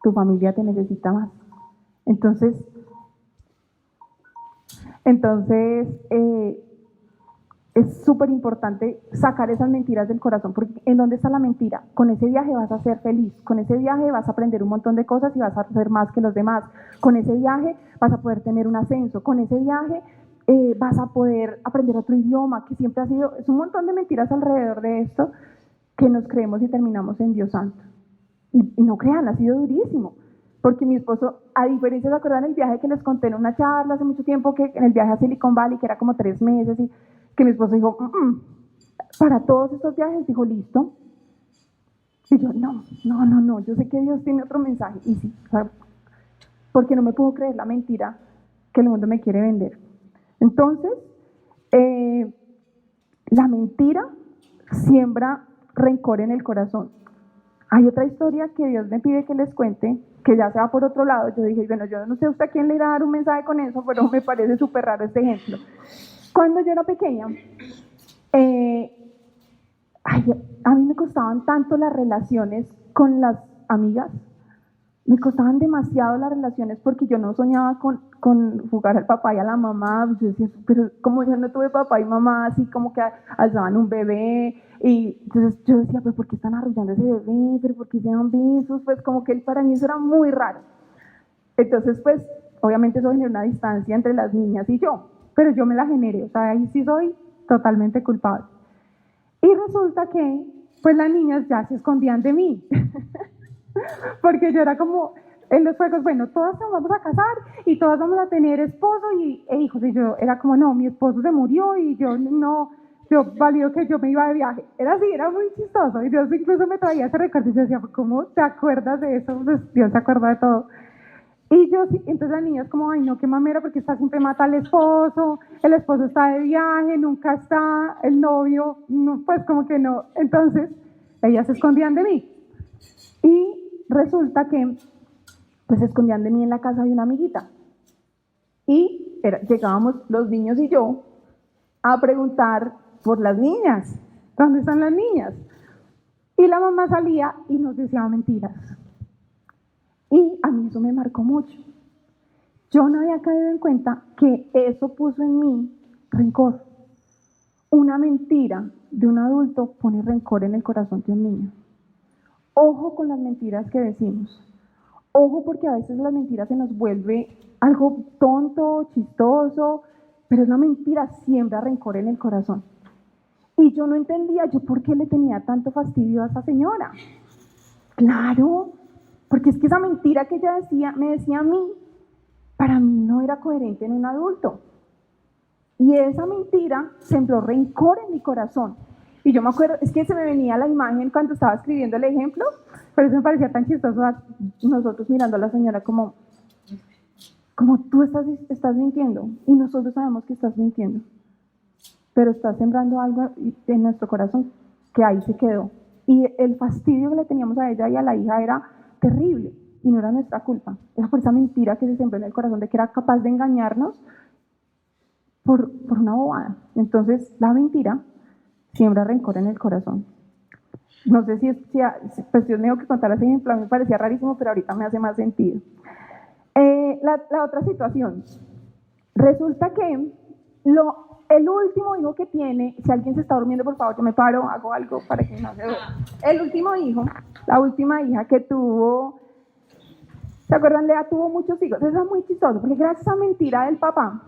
tu familia te necesita más. Entonces es súper importante sacar esas mentiras del corazón, porque ¿en dónde está la mentira? Con ese viaje vas a ser feliz, con ese viaje vas a aprender un montón de cosas y vas a hacer más que los demás, con ese viaje vas a poder tener un ascenso, con ese viaje vas a poder aprender otro idioma, que siempre ha sido, es un montón de mentiras alrededor de esto que nos creemos y terminamos en Dios Santo. Y no crean, ha sido durísimo, porque mi esposo, a diferencia, ¿se acuerdan el viaje que les conté en una charla hace mucho tiempo, que en el viaje a Silicon Valley, que era como 3 meses, y que mi esposo dijo, para todos estos viajes, dijo, listo. Y yo, no, yo sé que Dios tiene otro mensaje, y sí, o sea, porque no me puedo creer la mentira que el mundo me quiere vender. Entonces, la mentira siembra rencor en el corazón. Hay otra historia que Dios me pide que les cuente, que ya se va por otro lado. Yo dije, bueno, yo no sé usted a quién le irá a dar un mensaje con eso, pero me parece súper raro este ejemplo. Cuando yo era pequeña, a mí me costaban tanto las relaciones con las amigas, me costaban demasiado las relaciones porque yo no soñaba con jugar al papá y a la mamá. Yo decía, pero como yo no tuve papá y mamá, así como que alzaban un bebé, y entonces yo decía, pues ¿por qué están arrullando ese bebé? ¿Pero por qué se dan besos? Pues como que para mí eso era muy raro. Entonces pues obviamente eso generó una distancia entre las niñas y yo, pero yo me la generé, o sea, ahí sí soy totalmente culpable. Y resulta que pues las niñas ya se escondían de mí. Porque yo era como, en los juegos, bueno, todas nos vamos a casar y todas vamos a tener esposo e hijos. Y yo era como, no, mi esposo se murió y yo no, yo valió que yo me iba de viaje. Era así, era muy chistoso. Y Dios incluso me traía ese recuerdo y yo decía, ¿cómo te acuerdas de eso? Pues Dios se acuerda de todo. Y yo, entonces las niñas como, ay no, qué mamera, porque esta siempre mata al esposo, el esposo está de viaje, nunca está, el novio, no, pues como que no. Entonces, ellas se escondían de mí. Y resulta que pues se escondían de mí en la casa de una amiguita. Y llegábamos los niños y yo a preguntar por las niñas. ¿Dónde están las niñas? Y la mamá salía y nos decía mentiras. Y a mí eso me marcó mucho. Yo no había caído en cuenta que eso puso en mí rencor. Una mentira de un adulto pone rencor en el corazón de un niño. Ojo con las mentiras que decimos. Ojo, porque a veces la mentira se nos vuelve algo tonto, chistoso, pero es una mentira, siembra rencor en el corazón. Y yo no entendía, yo por qué le tenía tanto fastidio a esa señora. Claro, porque es que esa mentira que ella me decía a mí, para mí no era coherente en un adulto. Y esa mentira sembró rencor en mi corazón. Y yo me acuerdo, es que se me venía la imagen cuando estaba escribiendo el ejemplo, pero eso me parecía tan chistoso a nosotros mirando a la señora como tú estás mintiendo, y nosotros sabemos que estás mintiendo, pero estás sembrando algo en nuestro corazón que ahí se quedó. Y el fastidio que le teníamos a ella y a la hija era terrible, y no era nuestra culpa, era por esa mentira que se sembró en el corazón de que era capaz de engañarnos por una bobada. Entonces la mentira siembra rencor en el corazón. No sé pues Dios me dijo que contara ese ejemplo, a mí me parecía rarísimo, pero ahorita me hace más sentido. La otra situación, resulta que el último hijo que tiene, si alguien se está durmiendo, por favor, yo me paro, hago algo para que no se duerma. El último hijo, la última hija que tuvo, ¿se acuerdan? Lea tuvo muchos hijos. Eso es muy chistoso, porque gracias a esa mentira del papá,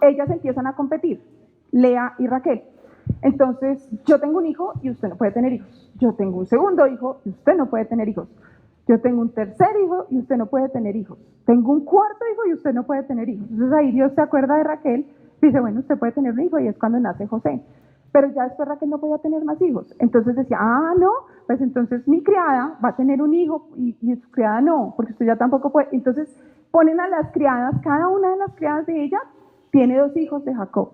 ellas empiezan a competir, Lea y Raquel. Entonces, yo tengo un hijo y usted no puede tener hijos. Yo tengo un segundo hijo y usted no puede tener hijos. Yo tengo un tercer hijo y usted no puede tener hijos. Tengo un cuarto hijo y usted no puede tener hijos. Entonces ahí Dios se acuerda de Raquel, dice, bueno, usted puede tener un hijo, y es cuando nace José. Pero ya después Raquel no podía tener más hijos. Entonces decía, no, pues entonces mi criada va a tener un hijo y su criada no, porque usted ya tampoco puede. Entonces ponen a las criadas, cada una de las criadas de ella tiene 2 hijos de Jacob.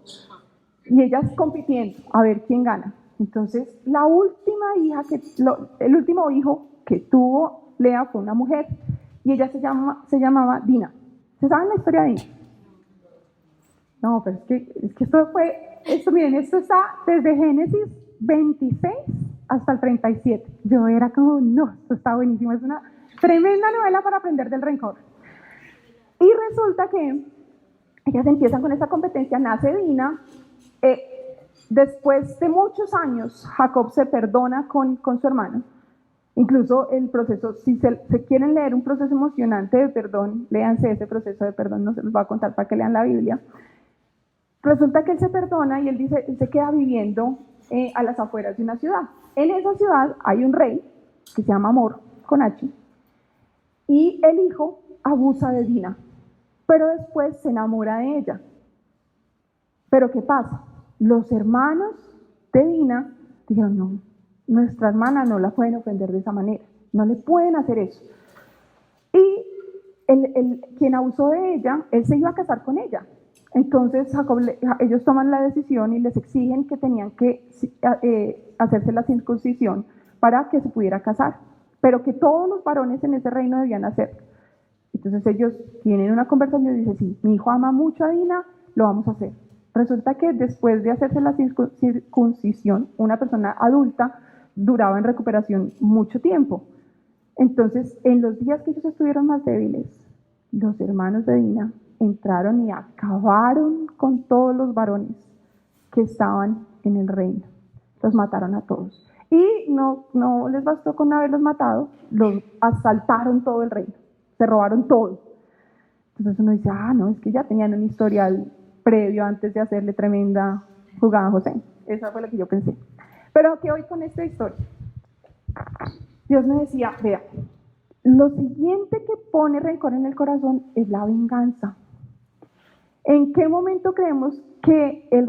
Y ellas compitiendo a ver quién gana. Entonces la última hija, el último hijo que tuvo Lea fue una mujer, y ella se llamaba Dina. ¿Se saben la historia de Dina? No, pero es que miren, esto está desde Génesis 26 hasta el 37. Yo era como, no, esto está buenísimo, es una tremenda novela para aprender del rencor. Y resulta que ellas empiezan con esa competencia, nace Dina. Después de muchos años, Jacob se perdona con su hermano. Incluso el proceso, si se quieren leer un proceso emocionante de perdón, léanse ese proceso de perdón, no se los voy a contar para que lean la Biblia. Resulta que él se perdona y él dice, él se queda viviendo a las afueras de una ciudad. En esa ciudad hay un rey que se llama Amor, con H, y el hijo abusa de Dina, pero después se enamora de ella. Pero ¿qué pasa? Los hermanos de Dina dijeron, no, nuestra hermana no la pueden ofender de esa manera, no le pueden hacer eso. Y quien abusó de ella, él se iba a casar con ella. Entonces ellos toman la decisión y les exigen que tenían que hacerse la circuncisión para que se pudiera casar, pero que todos los varones en ese reino debían hacer. Entonces ellos tienen una conversación y dicen, sí, mi hijo ama mucho a Dina, lo vamos a hacer. Resulta que después de hacerse la circuncisión, una persona adulta duraba en recuperación mucho tiempo. Entonces, en los días que ellos estuvieron más débiles, los hermanos de Dina entraron y acabaron con todos los varones que estaban en el reino. Los mataron a todos. Y no les bastó con haberlos matado, los asaltaron todo el reino, se robaron todo. Entonces uno dice, no, es que ya tenían un historial previo antes de hacerle tremenda jugada a José. Esa fue la que yo pensé. Pero ¿qué voy con esta historia? Dios me decía, vea, lo siguiente que pone rencor en el corazón es la venganza. ¿En qué momento creemos que el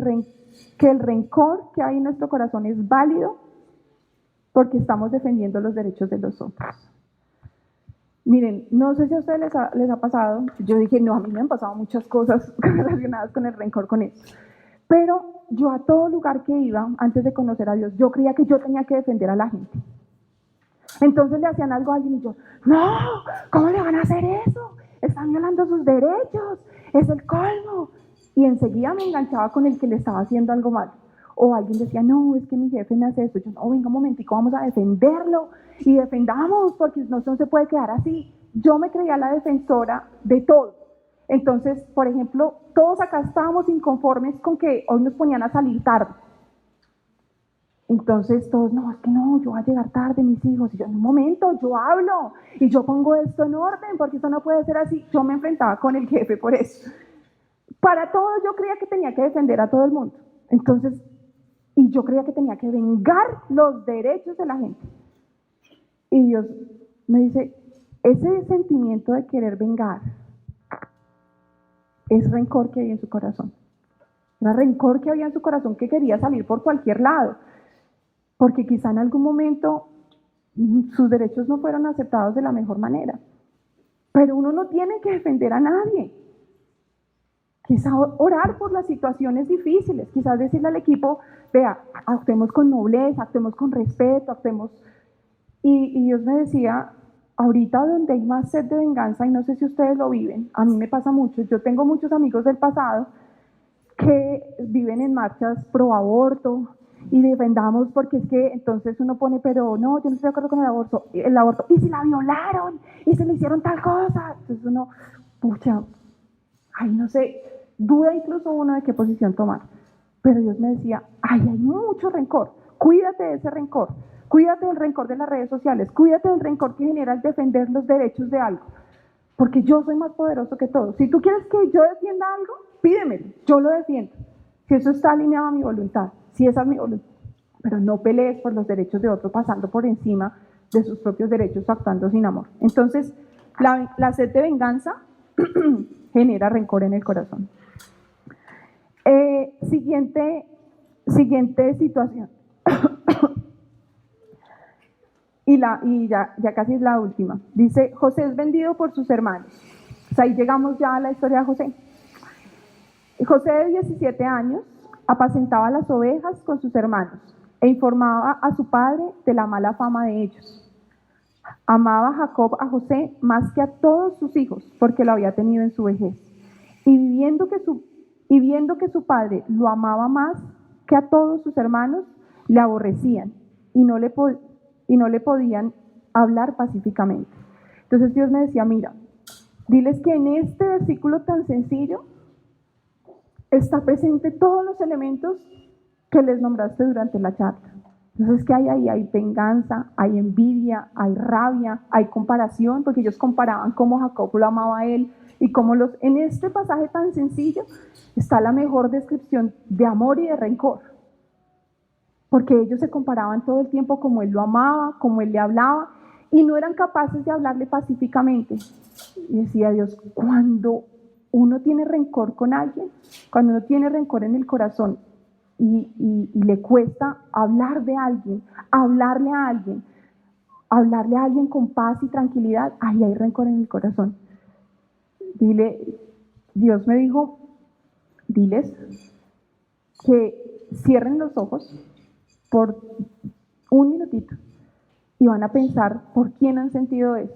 rencor que hay en nuestro corazón es válido? Porque estamos defendiendo los derechos de los otros. Miren, no sé si a ustedes les ha pasado, yo dije, no, a mí me han pasado muchas cosas relacionadas con el rencor, con eso. Pero yo a todo lugar que iba, antes de conocer a Dios, yo creía que yo tenía que defender a la gente. Entonces le hacían algo a alguien y yo, no, ¿cómo le van a hacer eso? Están violando sus derechos, es el colmo. Y enseguida me enganchaba con el que le estaba haciendo algo mal. O alguien decía, no, es que mi jefe me hace esto. Yo, no, venga un momentico, vamos a defenderlo. Y defendamos, porque no se puede quedar así. Yo me creía la defensora de todo. Entonces, por ejemplo, todos acá estábamos inconformes con que hoy nos ponían a salir tarde. Entonces todos, no, es que no, yo voy a llegar tarde, mis hijos. Y yo, en un momento, yo hablo y yo pongo esto en orden, porque esto no puede ser así. Yo me enfrentaba con el jefe por eso. Para todo yo creía que tenía que defender a todo el mundo. Entonces, y yo creía que tenía que vengar los derechos de la gente. Y Dios me dice, ese sentimiento de querer vengar es rencor que hay en su corazón. Era rencor que había en su corazón que quería salir por cualquier lado. Porque quizá en algún momento sus derechos no fueron aceptados de la mejor manera. Pero uno no tiene que defender a nadie. Quizá orar por las situaciones difíciles, quizás decirle al equipo, vea, actuemos con nobleza, actuemos con respeto, actuemos... Y Dios me decía, ahorita donde hay más sed de venganza, y no sé si ustedes lo viven, a mí me pasa mucho, yo tengo muchos amigos del pasado que viven en marchas pro aborto, y defendamos porque es que entonces uno pone, pero no, yo no estoy de acuerdo con el aborto, y si la violaron, y se le hicieron tal cosa, entonces uno, pucha, ay, no sé, duda incluso uno de qué posición tomar. Pero Dios me decía, ay, hay mucho rencor, cuídate de ese rencor, cuídate del rencor de las redes sociales, cuídate del rencor que genera el defender los derechos de algo, porque yo soy más poderoso que todo. Si tú quieres que yo defienda algo, pídemelo, yo lo defiendo. Si eso está alineado a mi voluntad, si esa es mi voluntad, pero no pelees por los derechos de otro pasando por encima de sus propios derechos, actuando sin amor. Entonces, la sed de venganza genera rencor en el corazón. Siguiente situación. y ya casi es la última. Dice, José es vendido por sus hermanos. O sea, ahí llegamos ya a la historia de José. José, de 17 años, apacentaba las ovejas con sus hermanos e informaba a su padre de la mala fama de ellos. Amaba Jacob a José más que a todos sus hijos, porque lo había tenido en su vejez. Y viendo que su padre lo amaba más que a todos sus hermanos, le aborrecían y no le podían hablar pacíficamente. Entonces Dios me decía, mira, diles que en este versículo tan sencillo está presente todos los elementos que les nombraste durante la charla. Entonces, ¿qué hay ahí? Hay venganza, hay envidia, hay rabia, hay comparación, porque ellos comparaban cómo Jacob lo amaba a él y cómo en este pasaje tan sencillo está la mejor descripción de amor y de rencor, porque ellos se comparaban todo el tiempo como él lo amaba, como él le hablaba, y no eran capaces de hablarle pacíficamente. Y decía Dios, cuando uno tiene rencor con alguien, cuando uno tiene rencor en el corazón y le cuesta hablar de alguien, hablarle a alguien con paz y tranquilidad, ahí hay rencor en el corazón. Dios me dijo, diles que cierren los ojos por un minutito y van a pensar por quién han sentido eso,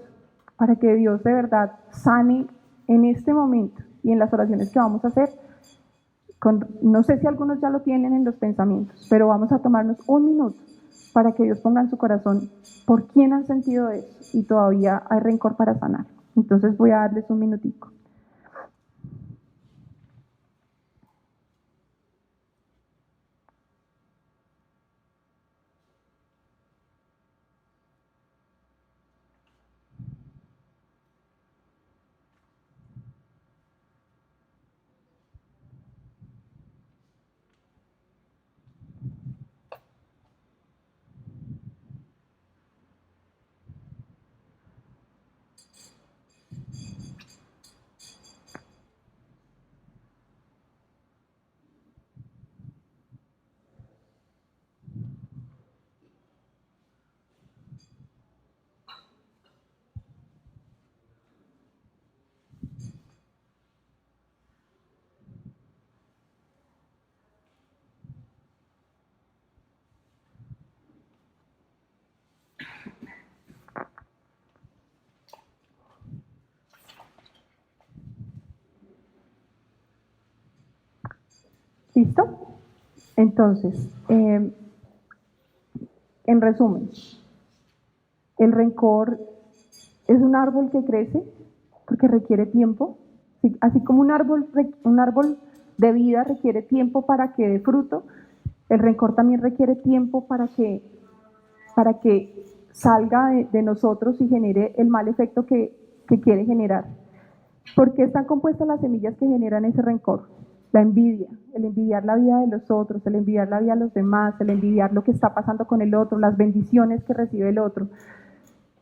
para que Dios de verdad sane en este momento y en las oraciones que vamos a hacer. No sé si algunos ya lo tienen en los pensamientos, pero vamos a tomarnos un minuto para que Dios ponga en su corazón por quién han sentido eso y todavía hay rencor para sanar. Entonces voy a darles un minutico. ¿Listo? Entonces, en resumen, el rencor es un árbol que crece porque requiere tiempo, así como un árbol de vida requiere tiempo para que dé fruto, el rencor también requiere tiempo para que salga de nosotros y genere el mal efecto que quiere generar. ¿Por qué están compuestas las semillas que generan ese rencor? La envidia, el envidiar la vida de los otros, el envidiar la vida de los demás, el envidiar lo que está pasando con el otro, las bendiciones que recibe el otro.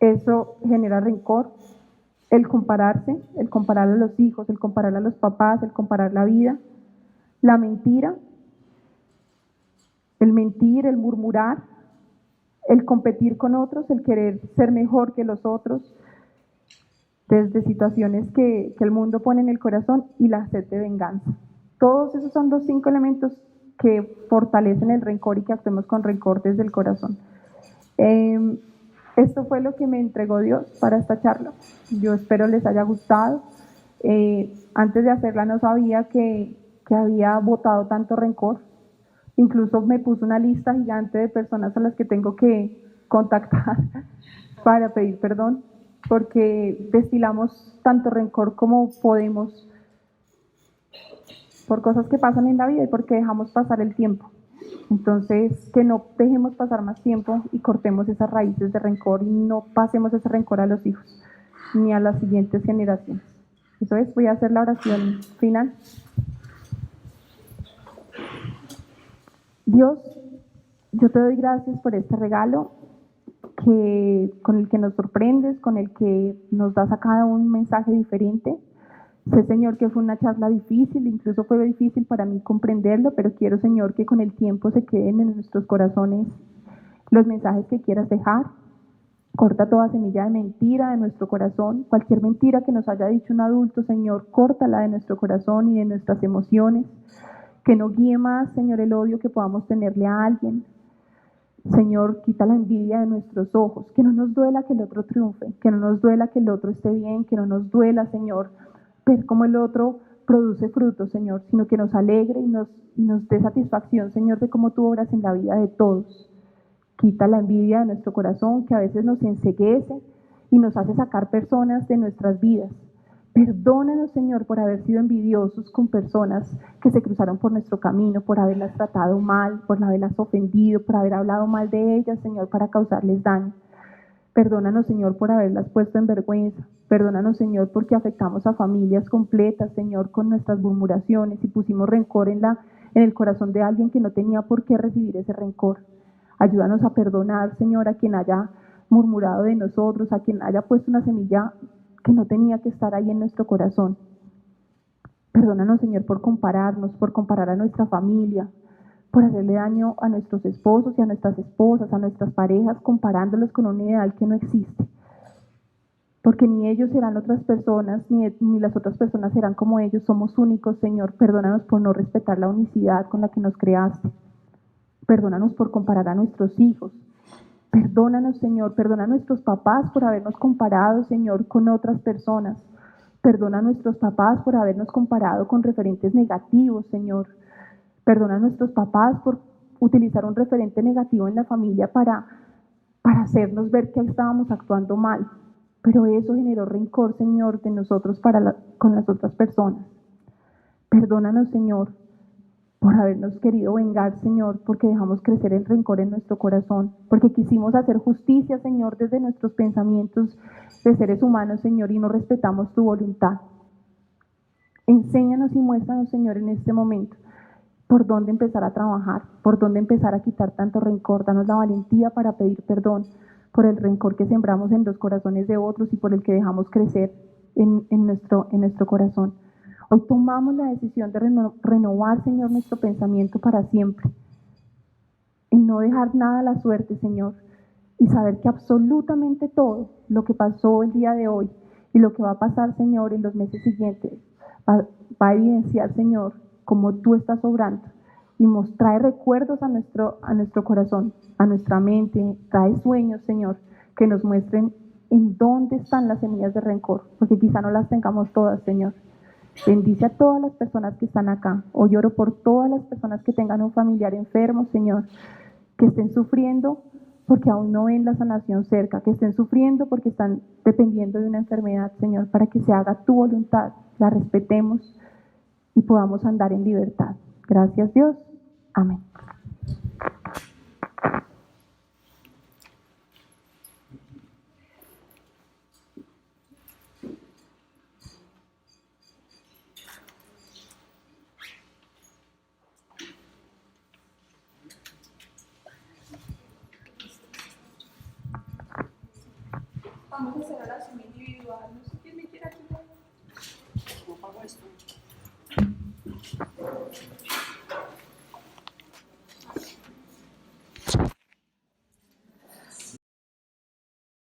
Eso genera rencor. El compararse, el comparar a los hijos, el comparar a los papás, el comparar la vida. La mentira, el mentir, el murmurar, el competir con otros, el querer ser mejor que los otros, desde situaciones que el mundo pone en el corazón, y la sed de venganza. Todos esos son los 5 elementos que fortalecen el rencor y que actuemos con rencor desde el corazón. Esto fue lo que me entregó Dios para esta charla. Yo espero les haya gustado. Antes de hacerla no sabía que había botado tanto rencor. Incluso me puso una lista gigante de personas a las que tengo que contactar para pedir perdón, porque destilamos tanto rencor como podemos por cosas que pasan en la vida y porque dejamos pasar el tiempo. Entonces, que no dejemos pasar más tiempo y cortemos esas raíces de rencor y no pasemos ese rencor a los hijos ni a las siguientes generaciones. Eso es, voy a hacer la oración final. Dios, yo te doy gracias por este regalo con el que nos sorprendes, con el que nos das a cada un mensaje diferente. Sé, Señor, que fue una charla difícil, incluso fue difícil para mí comprenderlo, pero quiero, Señor, que con el tiempo se queden en nuestros corazones los mensajes que quieras dejar. Corta toda semilla de mentira de nuestro corazón, cualquier mentira que nos haya dicho un adulto, Señor, córtala de nuestro corazón y de nuestras emociones, que no guíe más, Señor, el odio que podamos tenerle a alguien. Señor, quita la envidia de nuestros ojos, que no nos duela que el otro triunfe, que no nos duela que el otro esté bien, que no nos duela, Señor, ver cómo el otro produce frutos, Señor, sino que nos alegre y nos dé satisfacción, Señor, de cómo tú obras en la vida de todos. Quita la envidia de nuestro corazón, que a veces nos enceguece y nos hace sacar personas de nuestras vidas. Perdónanos, Señor, por haber sido envidiosos con personas que se cruzaron por nuestro camino, por haberlas tratado mal, por haberlas ofendido, por haber hablado mal de ellas, Señor, para causarles daño. Perdónanos, Señor, por haberlas puesto en vergüenza. Perdónanos, Señor, porque afectamos a familias completas, Señor, con nuestras murmuraciones y pusimos rencor en el corazón de alguien que no tenía por qué recibir ese rencor. Ayúdanos a perdonar, Señor, a quien haya murmurado de nosotros, a quien haya puesto una semilla que no tenía que estar ahí en nuestro corazón. Perdónanos, Señor, por compararnos, por comparar a nuestra familia, por hacerle daño a nuestros esposos y a nuestras esposas, a nuestras parejas, comparándolos con un ideal que no existe. Porque ni ellos serán otras personas, ni las otras personas serán como ellos, somos únicos, Señor. Perdónanos por no respetar la unicidad con la que nos creaste. Perdónanos por comparar a nuestros hijos. Perdónanos, Señor, perdona a nuestros papás por habernos comparado, Señor, con otras personas. Perdona a nuestros papás por habernos comparado con referentes negativos, Señor. Perdona a nuestros papás por utilizar un referente negativo en la familia para hacernos ver que estábamos actuando mal. Pero eso generó rencor, Señor, de nosotros con las otras personas. Perdónanos, Señor, por habernos querido vengar, Señor, porque dejamos crecer el rencor en nuestro corazón, porque quisimos hacer justicia, Señor, desde nuestros pensamientos de seres humanos, Señor, y no respetamos tu voluntad. Enséñanos y muéstranos, Señor, en este momento, por dónde empezar a trabajar, por dónde empezar a quitar tanto rencor. Danos la valentía para pedir perdón por el rencor que sembramos en los corazones de otros y por el que dejamos crecer en nuestro corazón. Hoy tomamos la decisión de renovar, Señor, nuestro pensamiento para siempre, en no dejar nada a la suerte, Señor, y saber que absolutamente todo lo que pasó el día de hoy y lo que va a pasar, Señor, en los meses siguientes, va a evidenciar, Señor, cómo tú estás obrando y nos trae recuerdos a nuestro corazón, a nuestra mente, trae sueños, Señor, que nos muestren en dónde están las semillas de rencor, porque quizá no las tengamos todas, Señor. Bendice a todas las personas que están acá. Hoy oro por todas las personas que tengan un familiar enfermo, Señor, que estén sufriendo porque aún no ven la sanación cerca, que estén sufriendo porque están dependiendo de una enfermedad, Señor, para que se haga tu voluntad, la respetemos y podamos andar en libertad. Gracias, Dios. Amén. Vamos a hacer oración individual.